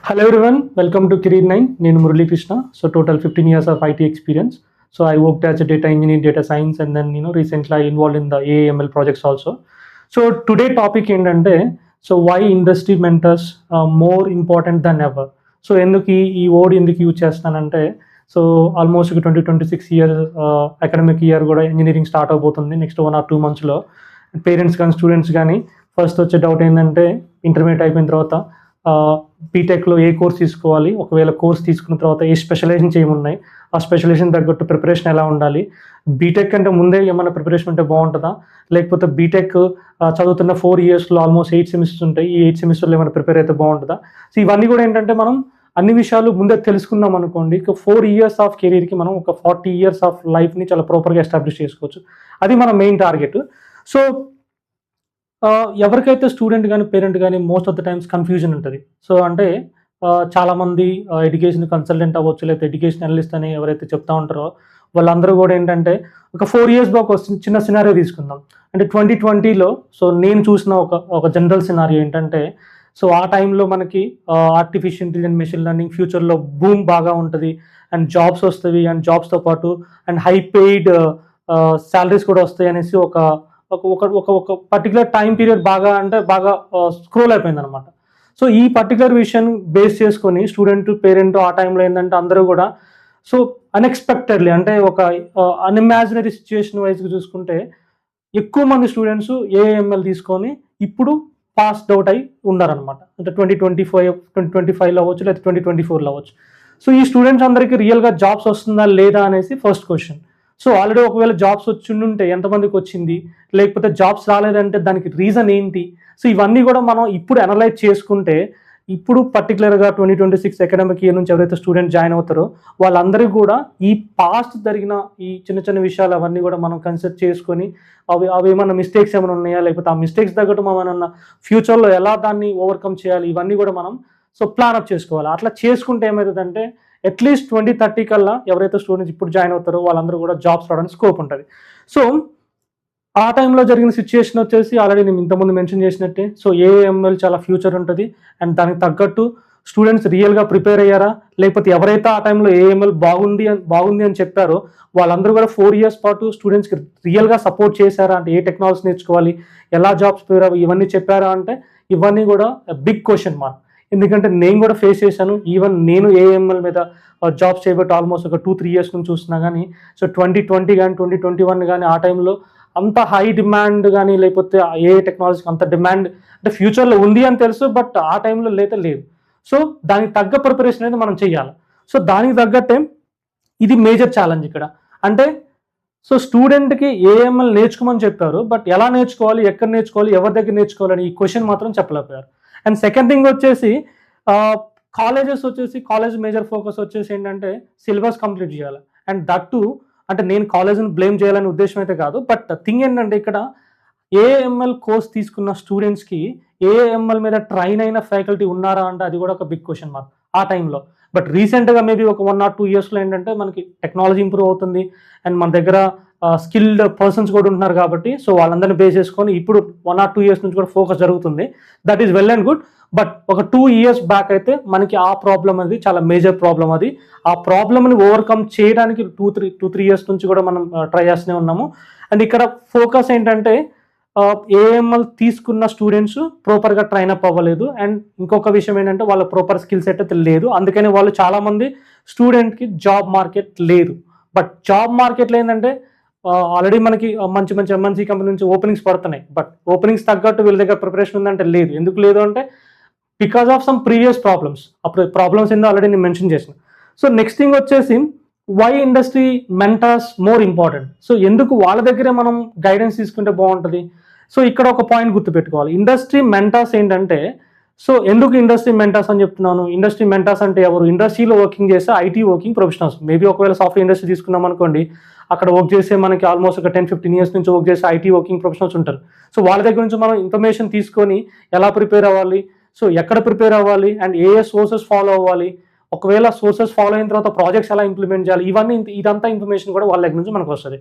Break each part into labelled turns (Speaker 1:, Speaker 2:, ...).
Speaker 1: Hello everyone, welcome to Career 9. Nenu Murali Krishna. So total 15 years of IT experience. So I worked as a data engineer, data science, and then recently I involved in the AML projects also. So today topic ఏంటంటే so why industry mentors more important than ever. So ఎందుకు ఈ word ఎందుకు use చేస్తానంటే so almost 2026 year academic year కూడా engineering start అవబోతుంది next 1 or 2 monthsలో. Parents కానీ students కానీ ఫస్ట్ వచ్చే డౌట్ ఏంటంటే ఇంటర్మీడియట్ అయిపోయిన తర్వాత బీటెక్లో ఏ కోర్స్ తీసుకోవాలి, ఒకవేళ కోర్స్ తీసుకున్న తర్వాత ఏ స్పెషలైజేషన్స్ ఏమున్నాయి, ఆ స్పెషలైజేషన్ తగ్గట్టు ప్రిపరేషన్ ఎలా ఉండాలి, బీటెక్ కంటే ముందే ఏమైనా ప్రిపరేషన్ ఉంటే బాగుంటుందా, లేకపోతే బీటెక్ చదువుతున్న 4 yearsలో ఆల్మోస్ట్ 8 సెమిస్టర్స్ ఉంటాయి, ఈ 8 సెమిస్టర్లో ఏమైనా ప్రిపేర్ అయితే బాగుంటుందా. సో ఇవన్నీ కూడా ఏంటంటే మనం అన్ని విషయాలు ముందే తెలుసుకున్నాం అనుకోండి, ఇక 4 years ఆఫ్ కెరీర్కి మనం ఒక 40 years ఆఫ్ లైఫ్ని చాలా ప్రాపర్గా ఎస్టాబ్లిష్ చేసుకోవచ్చు. అది మన మెయిన్ టార్గెట్. సో ఎవరికైతే స్టూడెంట్ కానీ పేరెంట్ కానీ most of the times confusion ఉంటుంది. సో అంటే చాలామంది ఎడ్యుకేషన్ కన్సల్టెంట్ అవ్వచ్చు, లేకపోతే ఎడ్యుకేషన్ అనలిస్ట్ అని ఎవరైతే చెప్తా ఉంటారో వాళ్ళందరూ కూడా ఏంటంటే ఒక 4 years బ్యాక్ ఒక చిన్న సినారియో తీసుకుందాం. అంటే 2020లో సో నేను చూసిన ఒక జనరల్ సినారియో ఏంటంటే సో ఆ టైంలో మనకి ఆర్టిఫిషియల్ ఇంటెలిజెన్స్, మెషిన్ లెర్నింగ్ ఫ్యూచర్లో బూమ్ బాగా ఉంటుంది అండ్ జాబ్స్ వస్తాయి, అండ్ జాబ్స్తో పాటు అండ్ హై పెయిడ్ శాలరీస్ కూడా వస్తాయి అనేసి ఒక పర్టికులర్ టైం పీరియడ్ బాగా స్క్రోల్ అయిపోయింది అనమాట. సో ఈ పర్టికులర్ విషయం బేస్ చేసుకొని స్టూడెంట్ పేరెంట్ ఆ టైంలో ఏంటంటే అందరూ కూడా సో అన్ఎక్స్పెక్టెడ్లీ అంటే ఒక అన్ఇమాజినరీ సిచ్యువేషన్ వైజ్గా చూసుకుంటే ఎక్కువ మంది స్టూడెంట్స్ ఏఎంఎల్ తీసుకొని ఇప్పుడు పాస్డ్ అవుట్ అయి ఉన్నారనమాట. అంటే 2025లో అవ్వచ్చు, లేదా 2024లో అవ్వచ్చు. సో ఈ స్టూడెంట్స్ అందరికీ రియల్గా జాబ్స్ వస్తుందా లేదా అనేసి ఫస్ట్ క్వశ్చన్. సో ఆల్రెడీ ఒకవేళ జాబ్స్ ఉంటే ఎంతమందికి వచ్చింది, లేకపోతే జాబ్స్ రాలేదంటే దానికి రీజన్ ఏంటి. సో ఇవన్నీ కూడా మనం ఇప్పుడు అనలైజ్ చేసుకుంటే ఇప్పుడు పర్టికులర్గా 2026 అకాడమిక్ ఇయర్ నుంచి ఎవరైతే స్టూడెంట్ జాయిన్ అవుతారో వాళ్ళందరికీ కూడా ఈ పాస్ట్ జరిగిన ఈ చిన్న చిన్న విషయాలు అవన్నీ కూడా మనం కన్సిడర్ చేసుకొని అవి ఏమన్నా మిస్టేక్స్ ఏమైనా ఉన్నాయా, లేకపోతే ఆ మిస్టేక్స్ తగ్గట్టు మనం ఫ్యూచర్లో ఎలా దాన్ని ఓవర్కమ్ చేయాలి, ఇవన్నీ కూడా మనం సో ప్లాన్ అప్ చేసుకోవాలి. అట్లా చేసుకుంటే ఏమవుతుందంటే అట్లీస్ట్ 2030 కల్లా ఎవరైతే స్టూడెంట్స్ ఇప్పుడు జాయిన్ అవుతారో వాళ్ళందరూ కూడా జాబ్స్ రావడానికి స్కోప్ ఉంటుంది. సో ఆ టైంలో జరిగిన సిచ్యుయేషన్ వచ్చేసి ఆల్రెడీ నేను ఇంతకుముందు మెన్షన్ చేసినట్టే సో ఏఎంఎల్ చాలా ఫ్యూచర్ ఉంటుంది అండ్ దానికి తగ్గట్టు స్టూడెంట్స్ రియల్గా ప్రిపేర్ అయ్యారా, లేకపోతే ఎవరైతే ఆ టైంలో ఏఎంఎల్ బాగుంది అని చెప్పారో వాళ్ళందరూ కూడా 4 years పాటు స్టూడెంట్స్కి రియల్గా సపోర్ట్ చేశారా, అంటే ఏ టెక్నాలజీ నేర్చుకోవాలి, ఎలా జాబ్స్ ప్రిపేర్ ఇవన్నీ చెప్పారా అంటే ఇవన్నీ కూడా బిగ్ క్వశ్చన్ మార్క్. ఎందుకంటే నేను కూడా ఫేస్ చేశాను. ఈవెన్ నేను ఏఎంఎల్ మీద జాబ్స్ చేయబట్టి ఆల్మోస్ట్ ఒక 2-3 years నుంచి చూస్తున్నా కానీ సో 2020 కానీ 2021 కానీ ఆ టైంలో అంత హై డిమాండ్ కానీ లేకపోతే ఏ టెక్నాలజీకి అంత డిమాండ్ అంటే ఫ్యూచర్లో ఉంది అని తెలుసు, బట్ ఆ టైంలో లేదు. సో దానికి తగ్గ ప్రిపరేషన్ అనేది మనం చేయాలి. సో దానికి తగ్గట్టే ఇది మేజర్ ఛాలెంజ్ ఇక్కడ. అంటే సో స్టూడెంట్కి ఏఎంఎల్ నేర్చుకోమని చెప్పారు, బట్ ఎలా నేర్చుకోవాలి, ఎక్కడ నేర్చుకోవాలి, ఎవరి దగ్గర నేర్చుకోవాలని ఈ క్వశ్చన్ మాత్రం చెప్పలేకపోయారు. అండ్ సెకండ్ థింగ్ వచ్చేసి కాలేజ్ మేజర్ ఫోకస్ వచ్చేసి ఏంటంటే సిలబస్ కంప్లీట్ చేయాలి. అండ్ దట్ టు అంటే నేను కాలేజ్ని బ్లేమ్ చేయాలనే ఉద్దేశం అయితే కాదు, బట్ థింగ్ ఏంటంటే ఇక్కడ ఏఎంఎల్ కోర్స్ తీసుకున్న స్టూడెంట్స్కి ఏఎంఎల్ మీద ట్రైన్ అయిన ఫ్యాకల్టీ ఉన్నారా అంటే అది కూడా ఒక బిగ్ క్వశ్చన్ మార్క్ ఆ టైంలో. బట్ రీసెంట్గా మేబీ ఒక 1 or 2 yearsలో ఏంటంటే మనకి టెక్నాలజీ ఇంప్రూవ్ అవుతుంది అండ్ మన దగ్గర స్కిల్డ్ పర్సన్స్ కూడా ఉంటున్నారు కాబట్టి సో వాళ్ళందరినీ బేస్ చేసుకొని ఇప్పుడు 1 or 2 years నుంచి కూడా ఫోకస్ జరుగుతుంది. That is well and good. But ఒక 2 years బ్యాక్ అయితే మనకి ఆ ప్రాబ్లం అది చాలా మేజర్ ప్రాబ్లం. అది ఆ ప్రాబ్లమ్ని ఓవర్కమ్ చేయడానికి 2-3 years నుంచి కూడా మనం ట్రై చేస్తూనే ఉన్నాము. అండ్ ఇక్కడ ఫోకస్ ఏంటంటే ఏఎంఎల్ తీసుకున్న స్టూడెంట్స్ ప్రాపర్గా ట్రైన్ అప్ అవ్వలేదు. అండ్ ఇంకొక విషయం ఏంటంటే వాళ్ళ ప్రాపర్ స్కిల్ సెట్ అయితే లేదు. అందుకని వాళ్ళు చాలామంది స్టూడెంట్కి జాబ్ మార్కెట్ లేదు. బట్ జాబ్ మార్కెట్లో ఏంటంటే ఆల్రెడీ మనకి మంచి ఎంఎన్సీ కంపెనీ నుంచి ఓపెనింగ్స్ పడుతున్నాయి, బట్ ఓపెనింగ్స్ తగ్గట్టు వీళ్ళ దగ్గర ప్రిపరేషన్ ఉందంటే లేదు. ఎందుకు లేదు అంటే because of some previous problems. అప్పుడు ప్రాబ్లమ్స్ ఏందో ఆల్రెడీ నేను మెన్షన్ చేసిన. సో నెక్స్ట్ థింగ్ వచ్చేసి why industry mentors more important. So ఎందుకు వాళ్ళ దగ్గరే మనం గైడెన్స్ తీసుకుంటే బాగుంటుంది. సో ఇక్కడ ఒక పాయింట్ గుర్తుపెట్టుకోవాలి. ఇండస్ట్రీ మెంటర్స్ ఏంటంటే సో ఎందుకు ఇండస్ట్రీ మెంటర్స్ అని చెప్తున్నాను. ఇండస్ట్రీ మెంటర్స్ అంటే ఎవరు, ఇండస్ట్రీలో వర్కింగ్ చేసే ఐటీ వర్కింగ్ ప్రొఫెషనల్స్. మేబీ ఒకవేళ సాఫ్ట్వేర్ ఇండస్ట్రీ తీసుకున్నాం అనుకోండి, అక్కడ వర్క్ చేసే మనకి ఆల్మోస్ట్ ఒక 10-15 years నుంచి వర్క్ చేసే ఐటీ వర్కింగ్ ప్రొఫెషనల్స్ ఉంటారు. సో వాళ్ళ దగ్గర నుంచి మనం ఇన్ఫర్మేషన్ తీసుకొని ఎలా ప్రిపేర్ అవ్వాలి, సో ఎక్కడ ప్రిపేర్ అవ్వాలి, అండ్ ఏ సోర్సెస్ ఫాలో అవ్వాలి, ఒకవేళ సోర్సెస్ ఫాలో అయిన తర్వాత ప్రాజెక్ట్స్ ఎలా ఇంప్లిమెంట్ చేయాలి, ఇదంతా ఇన్ఫర్మేషన్ కూడా వాళ్ళ దగ్గర నుంచి మనకు వస్తుంది.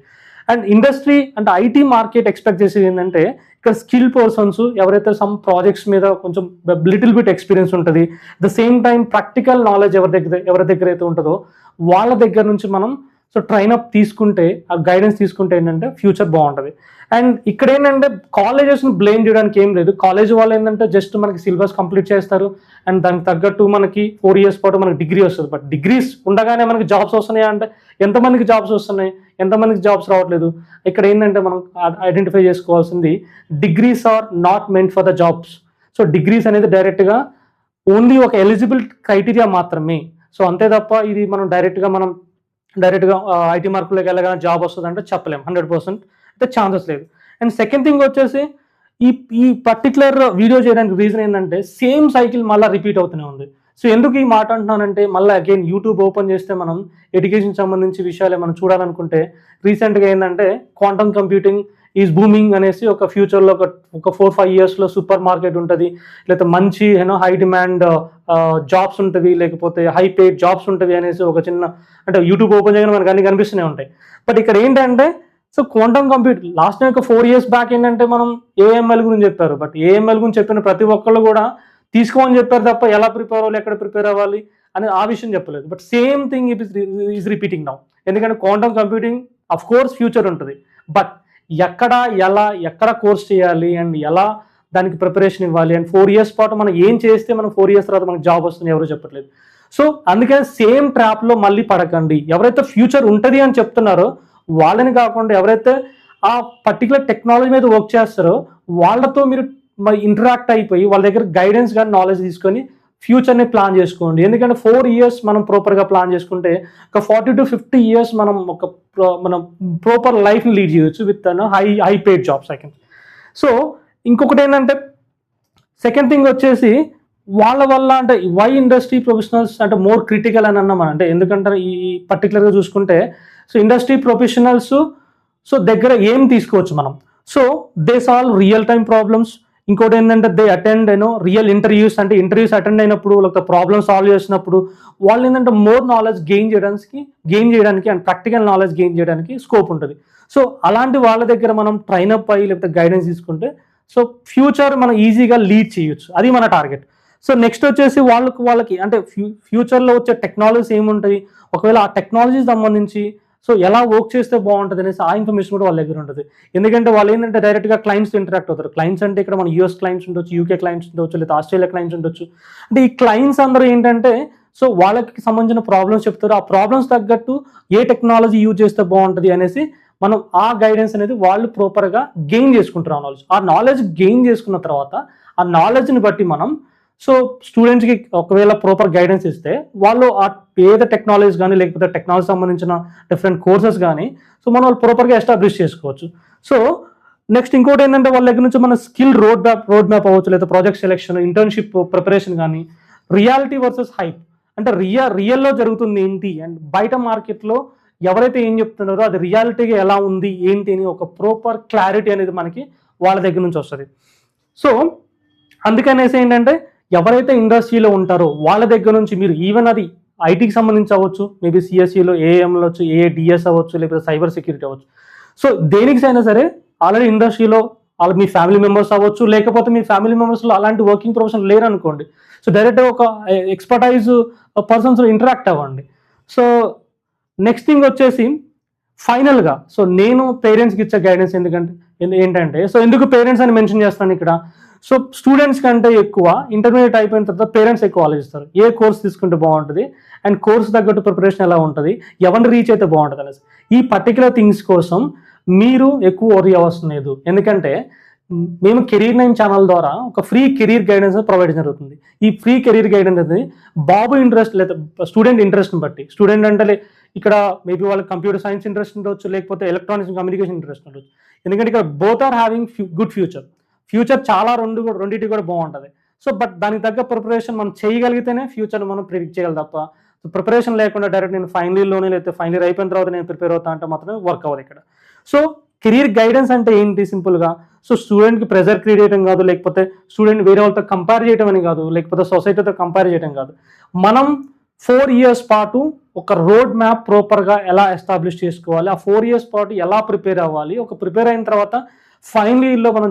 Speaker 1: అండ్ ఇండస్ట్రీ అంటే ఐటీ మార్కెట్ ఎక్స్పెక్ట్ చేసేది ఏంటంటే ఇక్కడ స్కిల్ పర్సన్స్ ఎవరైతే సమ్ ప్రాజెక్ట్స్ మీద కొంచెం లిటిల్ బిట్ ఎక్స్పీరియన్స్ ఉంటుంది, the same time practical knowledge ఎవరి దగ్గర అయితే ఉంటుందో వాళ్ళ దగ్గర నుంచి మనం సో ట్రైన్ అప్ తీసుకుంటే, ఆ గైడెన్స్ తీసుకుంటే ఏంటంటే ఫ్యూచర్ బాగుంటుంది. అండ్ ఇక్కడ ఏంటంటే కాలేజెస్ని బ్లేమ్ చేయడానికి ఏం లేదు. కాలేజ్ వాళ్ళు ఏంటంటే జస్ట్ మనకి సిలబస్ కంప్లీట్ చేస్తారు అండ్ దానికి తగ్గట్టు మనకి 4 years పాటు మనకి డిగ్రీ వస్తుంది. బట్ డిగ్రీస్ ఉండగానే మనకి జాబ్స్ వస్తున్నాయా అంటే ఎంతమందికి జాబ్స్ వస్తున్నాయి, ఎంతమందికి జాబ్స్ రావట్లేదు. ఇక్కడ ఏంటంటే మనం ఐడెంటిఫై చేసుకోవాల్సింది degrees are not meant for the jobs. So degrees అనేది డైరెక్ట్గా ఓన్లీ ఒక ఎలిజిబుల్ క్రైటీరియా మాత్రమే. సో అంతే తప్ప ఇది మనం డైరెక్ట్గా ఐటీ మార్కులోకి వెళ్ళగానే జాబ్ వస్తుంది అంటే చెప్పలేము, 100% అయితే ఛాన్సెస్ లేదు. అండ్ సెకండ్ థింగ్ వచ్చేసి ఈ పర్టికులర్ వీడియో చేయడానికి రీజన్ ఏంటంటే సేమ్ సైకిల్ మళ్ళీ రిపీట్ అవుతూనే ఉంది. సో ఎందుకు ఈ మాట అంటున్నానంటే మళ్ళీ అగైన్ యూట్యూబ్ ఓపెన్ చేస్తే మనం ఎడ్యుకేషన్ సంబంధించి విషయాలే మనం చూడాలనుకుంటే రీసెంట్గా ఏంటంటే క్వాంటమ్ కంప్యూటింగ్ ఈజ్ బూమింగ్ అనేసి ఒక ఫ్యూచర్లో ఒక 4-5 yearsలో సూపర్ మార్కెట్ ఉంటుంది, లేకపోతే మంచి హై డిమాండ్ జాబ్స్ ఉంటుంది, లేకపోతే హై పేడ్ జాబ్స్ ఉంటుంది అనేసి ఒక చిన్న అంటే యూట్యూబ్ ఓపెన్ చేయగానే మనకు అన్ని కనిపిస్తూనే ఉంటాయి. బట్ ఇక్కడ ఏంటంటే so quantum computer last time ఒక 4 years బ్యాక్ ఏంటంటే మనం ఏఎంఎల్ గురించి చెప్పారు. బట్ ఏఎంఎల్ గురించి చెప్పిన ప్రతి ఒక్కళ్ళు కూడా తీసుకోమని చెప్పారు తప్ప ఎలా ప్రిపేర్ అవ్వాలి, ఎక్కడ ప్రిపేర్ అవ్వాలి అని ఆ విషయం చెప్పలేదు. But same thing is repeating now. ఎందుకంటే quantum computing of course future ఉంటుంది, బట్ ఎక్కడ కోర్స్ చేయాలి అండ్ ఎలా దానికి ప్రిపరేషన్ ఇవ్వాలి అండ్ 4 years పాటు మనం ఏం చేస్తే మనం 4 years తర్వాత మనకు జాబ్ వస్తుంది ఎవరో చెప్పట్లేదు. సో అందుకని సేమ్ ట్రాప్లో మళ్ళీ పడకండి. ఎవరైతే ఫ్యూచర్ ఉంటుంది అని చెప్తున్నారో వాళ్ళని కాకుండా ఎవరైతే ఆ పర్టికులర్ టెక్నాలజీ మీద వర్క్ చేస్తారో వాళ్ళతో మీరు ఇంటరాక్ట్ అయిపోయి వాళ్ళ దగ్గర గైడెన్స్ కానీ నాలెడ్జ్ తీసుకొని ఫ్యూచర్ని ప్లాన్ చేసుకోండి. ఎందుకంటే 4 years మనం ప్రాపర్గా ప్లాన్ చేసుకుంటే ఒక 40 to 50 years మనం ప్రాపర్ లైఫ్ని లీడ్ చేయొచ్చు with high paid jobs I can. So ఇంకొకటి ఏంటంటే సెకండ్ థింగ్ వచ్చేసి వాళ్ళ వల్ల అంటే వై ఇండస్ట్రీ ప్రొఫెషనల్స్ అంటే మోర్ క్రిటికల్ అని అన్నాం అంటే ఎందుకంటే ఈ పర్టికులర్గా చూసుకుంటే సో ఇండస్ట్రీ ప్రొఫెషనల్స్ సో దగ్గర ఏం తీసుకోవచ్చు మనం. So they solve real time problems. ఇంకోటి ఏంటంటే దే అటెండ్ రియల్ ఇంటర్వ్యూస్, అంటే ఇంటర్వ్యూస్ అటెండ్ అయినప్పుడు లేకపోతే ప్రాబ్లమ్ సాల్వ్ చేసినప్పుడు వాళ్ళు ఏంటంటే మోర్ నాలెడ్జ్ గెయిన్ చేయడానికి అండ్ ప్రాక్టికల్ నాలెడ్జ్ గెయిన్ చేయడానికి స్కోప్ ఉంటుంది. సో అలాంటి వాళ్ళ దగ్గర మనం ట్రైన్ అప్ అయ్యి లేకపోతే గైడెన్స్ తీసుకుంటే సో ఫ్యూచర్ మనం ఈజీగా లీడ్ చేయొచ్చు. అది మన టార్గెట్. సో నెక్స్ట్ వచ్చేసి వాళ్ళకి అంటే ఫ్యూచర్లో వచ్చే టెక్నాలజీస్ ఏముంటాయి, ఒకవేళ ఆ టెక్నాలజీ సంబంధించి సో ఎలా వర్క్ చేస్తే బాగుంటుంది అనేసి ఆ ఇన్ఫర్మేషన్ కూడా వాళ్ళ దగ్గర ఉంటుంది. ఎందుకంటే వాళ్ళు ఏంటంటే డైరెక్ట్గా క్లయింట్స్తో ఇంటరాక్ట్ అవుతారు. క్లయింట్స్ అంటే ఇక్కడ మన యూఎస్ క్లయింట్స్ ఉండొచ్చు, యూకే క్లయింట్స్ ఉండొచ్చు, లేదా ఆస్ట్రేలియా క్లయింట్స్ ఉండొచ్చు. అంటే ఈ క్లయింట్స్ అందరూ ఏంటంటే సో వాళ్ళకి సంబంధించిన ప్రాబ్లమ్స్ చెప్తారు. ఆ ప్రాబ్లమ్స్ తగ్గట్టు ఏ టెక్నాలజీ యూజ్ చేస్తే బాగుంటుంది అనేసి మనం ఆ గైడెన్స్ అనేది వాళ్ళు ప్రాపర్గా గెయిన్ చేసుకుంటారు. ఆ నాలెడ్జ్ గెయిన్ చేసుకున్న తర్వాత ఆ నాలెడ్జ్ని బట్టి మనం సో స్టూడెంట్స్కి ఒకవేళ ప్రాపర్ గైడెన్స్ ఇస్తే వాళ్ళు ఆ ఏదో టెక్నాలజీస్ కానీ లేకపోతే టెక్నాలజీ సంబంధించిన డిఫరెంట్ కోర్సెస్ కానీ సో మనం వాళ్ళు ప్రాపర్గా ఎస్టాబ్లిష్ చేసుకోవచ్చు. సో నెక్స్ట్ ఇంకోటి ఏంటంటే వాళ్ళ దగ్గర నుంచి మన స్కిల్ రోడ్ మ్యాప్ అవ్వచ్చు, లేదా ప్రాజెక్ట్ సెలెక్షన్, ఇంటర్న్షిప్ ప్రిపరేషన్ కానీ రియాలిటీ వర్సెస్ హైప్, అంటే రియల్లో జరుగుతుంది ఏంటి అండ్ బయట మార్కెట్లో ఎవరైతే ఏం చెప్తున్నారో అది రియాలిటీగా ఎలా ఉంది ఏంటి అని ఒక ప్రాపర్ క్లారిటీ అనేది మనకి వాళ్ళ దగ్గర నుంచి వస్తుంది. సో అందుకనేసి ఏంటంటే ఎవరైతే ఇండస్ట్రీలో ఉంటారో వాళ్ళ దగ్గర నుంచి మీరు ఈవెన్ అది ఐటీకి సంబంధించి అవ్వచ్చు, మేబీ సిఎస్ఈలో ఏఎంలో అవ్వచ్చు, ఏడిఎస్ అవ్వచ్చు, లేకపోతే సైబర్ సెక్యూరిటీ అవ్వచ్చు. సో దేనికి అయినా సరే ఆల్రెడీ ఇండస్ట్రీలో వాళ్ళ మీ ఫ్యామిలీ మెంబర్స్ అవ్వచ్చు, లేకపోతే మీ ఫ్యామిలీ మెంబర్స్లో అలాంటి వర్కింగ్ ప్రొఫెషన్ లేరు అనుకోండి. సో డైరెక్ట్గా ఒక ఎక్స్పర్టైజ్ పర్సన్స్లో ఇంటరాక్ట్ అవ్వండి. సో నెక్స్ట్ థింగ్ వచ్చేసి ఫైనల్గా సో నేను పేరెంట్స్కి ఇచ్చే గైడెన్స్ ఏంటంటే సో ఎందుకు పేరెంట్స్ అని మెన్షన్ చేస్తాను ఇక్కడ. సో స్టూడెంట్స్ కంటే ఎక్కువ ఇంటర్మీడియట్ అయిపోయిన తర్వాత పేరెంట్స్ ఎక్కువ ఆలోచిస్తారు ఏ కోర్స్ తీసుకుంటే బాగుంటుంది అండ్ కోర్స్ తగ్గట్టు ప్రిపరేషన్ ఎలా ఉంటుంది, ఎవరిని రీచ్ అయితే బాగుంటుంది అనేసి. ఈ పర్టికులర్ థింగ్స్ కోసం మీరు ఎక్కువ వరీ అవసరం లేదు. ఎందుకంటే మేము కెరీర్ 9 ఛానల్ ద్వారా ఒక ఫ్రీ కెరీర్ గైడెన్స్ ప్రొవైడ్ జరుగుతుంది. ఈ ఫ్రీ కెరీర్ గైడెన్స్ అనేది బాబు ఇంట్రెస్ట్ లేదా స్టూడెంట్ ఇంట్రెస్ట్ని బట్టి, స్టూడెంట్ అంటే ఇక్కడ మేబీ వాళ్ళకి కంప్యూటర్ సైన్స్ ఇంట్రెస్ట్ ఉండొచ్చు, లేకపోతే ఎలక్ట్రానిక్స్ కమ్యూనికేషన్ ఇంట్రెస్ట్ ఉండొచ్చు. ఎందుకంటే ఇక్కడ both are having good future చాలా రెండింటి కూడా బాగుంటుంది. సో బట్ దానికి తగ్గ ప్రిపరేషన్ మనం చేయగలిగితేనే ఫ్యూచర్ మనం ప్రిడిక్ట్ చేయాలి తప్ప ప్రిపరేషన్ లేకుండా డైరెక్ట్ నేను ఫైనల్ ఇయర్లోనే లేకపోతే ఫైనల్ ఇయర్ అయిపోయిన తర్వాత నేను ప్రిపేర్ అవుతా అంటే మాత్రం వర్క్ అవ్వదు ఇక్కడ. సో కెరీర్ గైడెన్స్ అంటే ఏంటి సింపుల్గా, సో స్టూడెంట్కి ప్రెజర్ క్రియేట్ చేయడం కాదు, లేకపోతే స్టూడెంట్ వేరే వాళ్ళతో కంపేర్ చేయడం అని కాదు, లేకపోతే సొసైటీతో కంపేర్ చేయడం కాదు. మనం 4 ఇయర్స్ పాటు ఒక రోడ్ మ్యాప్ ప్రాపర్గా ఎలా ఎస్టాబ్లిష్ చేసుకోవాలి, ఆ 4 ఇయర్స్ పాటు ఎలా ప్రిపేర్ అవ్వాలి, ఒక ప్రిపేర్ అయిన తర్వాత ఫైనల్ ఇయర్లో మనం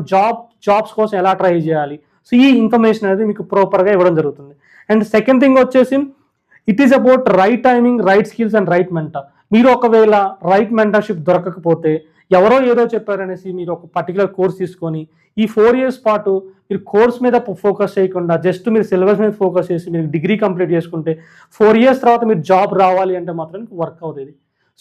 Speaker 1: జాబ్స్ కోసం ఎలా ట్రై చేయాలి. సో ఈ ఇన్ఫర్మేషన్ అనేది మీకు ప్రాపర్గా ఇవ్వడం జరుగుతుంది. అండ్ సెకండ్ థింగ్ వచ్చేసి it is about right timing, right skills and right mentor. మీరు ఒకవేళ రైట్ మెంటర్షిప్ దొరకకపోతే ఎవరో ఏదో చెప్పారనేసి మీరు ఒక పర్టికులర్ కోర్స్ తీసుకొని ఈ 4 ఇయర్స్ పాటు మీరు కోర్స్ మీద ఫోకస్ చేయకుండా జస్ట్ మీరు సిలబస్ మీద ఫోకస్ చేసి మీరు డిగ్రీ కంప్లీట్ చేసుకుంటే 4 ఇయర్స్ తర్వాత మీరు జాబ్ రావాలి అంటే మాత్రం వర్క్ అవుతుంది.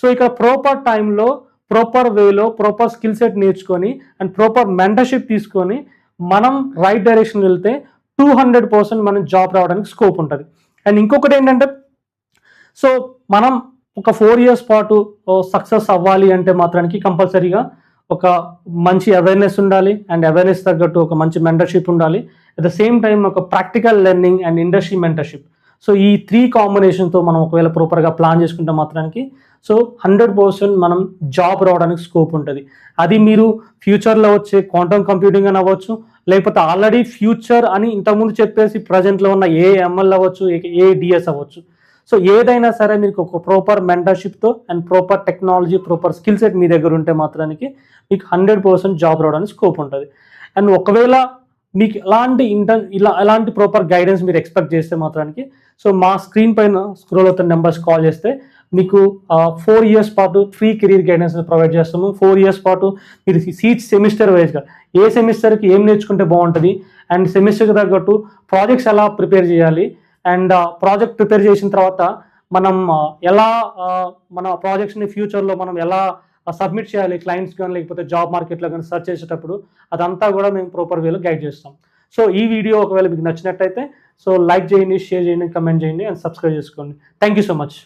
Speaker 1: సో ఇక్కడ ప్రాపర్ టైంలో, ప్రాపర్ వేలో, ప్రాపర్ స్కిల్ సెట్ నేర్చుకొని అండ్ ప్రాపర్ మెంటర్షిప్ తీసుకొని మనం రైట్ డైరెక్షన్ వెళ్తే 200% మనం జాబ్ రావడానికి స్కోప్ ఉంటుంది. అండ్ ఇంకొకటి ఏంటంటే, సో మనం ఒక 4 ఇయర్స్ పాటు సక్సెస్ అవ్వాలి అంటే మాత్రానికి కంపల్సరీగా ఒక మంచి అవేర్నెస్ ఉండాలి అండ్ అవేర్నెస్ తగ్గట్టు ఒక మంచి మెంటర్షిప్ ఉండాలి. అట్ ద సేమ్ టైం ఒక practical learning and industry mentorship. So ఈ 3 కాంబినేషన్తో మనం ఒకవేళ ప్రాపర్గా ప్లాన్ చేసుకుంటే మాత్రానికి సో 100% మనం జాబ్ రావడానికి స్కోప్ ఉంటుంది. అది మీరు ఫ్యూచర్లో వచ్చే క్వాంటమ్ కంప్యూటింగ్ అని అవ్వచ్చు, లేకపోతే ఆల్రెడీ ఫ్యూచర్ అని ఇంతకుముందు చెప్పేసి ప్రజెంట్లో ఉన్న ఏఎంఎల్ అవ్వచ్చు, ఏడిఎస్ అవ్వచ్చు. సో ఏదైనా సరే మీకు ఒక ప్రాపర్ మెంటర్షిప్తో and proper technology, proper skill set మీ దగ్గర ఉంటే మాత్రానికి మీకు 100% జాబ్ రావడానికి స్కోప్ ఉంటుంది. అండ్ ఒకవేళ మీకు ఎలాంటి ప్రాపర్ గైడెన్స్ మీరు ఎక్స్పెక్ట్ చేస్తే మాత్రానికి సో మా స్క్రీన్ పైన స్క్రోల్ అవుతున్న నెంబర్స్ కాల్ చేస్తే మీకు 4 ఇయర్స్ పాటు ఫ్రీ కెరీర్ గైడెన్స్ ప్రొవైడ్ చేస్తాము. 4 ఇయర్స్ పాటు మీరు సీట్ సెమిస్టర్ వైజ్గా ఏ సెమిస్టర్కి ఏం నేర్చుకుంటే బాగుంటుంది అండ్ సెమిస్టర్కి తగ్గట్టు ప్రాజెక్ట్స్ ఎలా ప్రిపేర్ చేయాలి అండ్ ప్రాజెక్ట్ ప్రిపేర్ చేసిన తర్వాత మనం ఎలా మన ప్రాజెక్ట్స్ని ఫ్యూచర్లో మనం ఎలా సబ్మిట్ చేయాలి క్లయింట్స్ కానీ లేకపోతే జాబ్ మార్కెట్లో కానీ సెర్చ్ చేసేటప్పుడు అదంతా కూడా మేము ప్రాపర్ వేలో గైడ్ చేస్తాం. సో ఈ వీడియో ఒకవేళ మీకు నచ్చినట్టయితే సో లైక్ చేయండి, షేర్ చేయండి, కమెంట్ చేయండి అండ్ సబ్స్క్రైబ్ చేసుకోండి. Thank you so much.